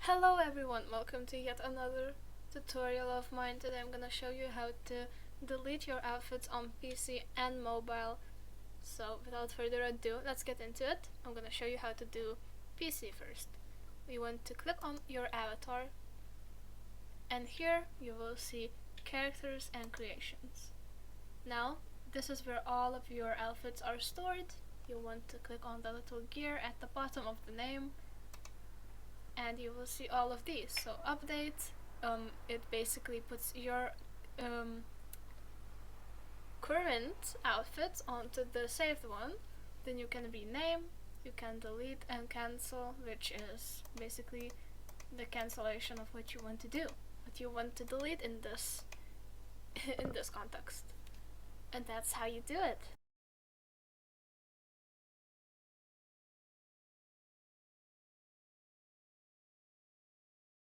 Hello everyone, welcome to yet another tutorial of mine. Today I'm gonna show you how to delete your outfits on PC and mobile. So without further ado, let's get into it. I'm gonna show you how to do PC first. You want to click on your avatar, and here you will see characters and creations. Now this is where all of your outfits are stored. You want to click on the little gear at the bottom of the name, and you will see all of these. So update, it basically puts your current outfit onto the saved one. Then you can rename, you can delete and cancel, which is basically the cancellation of what you want to do, what you want to delete in this in this context. And that's how you do it.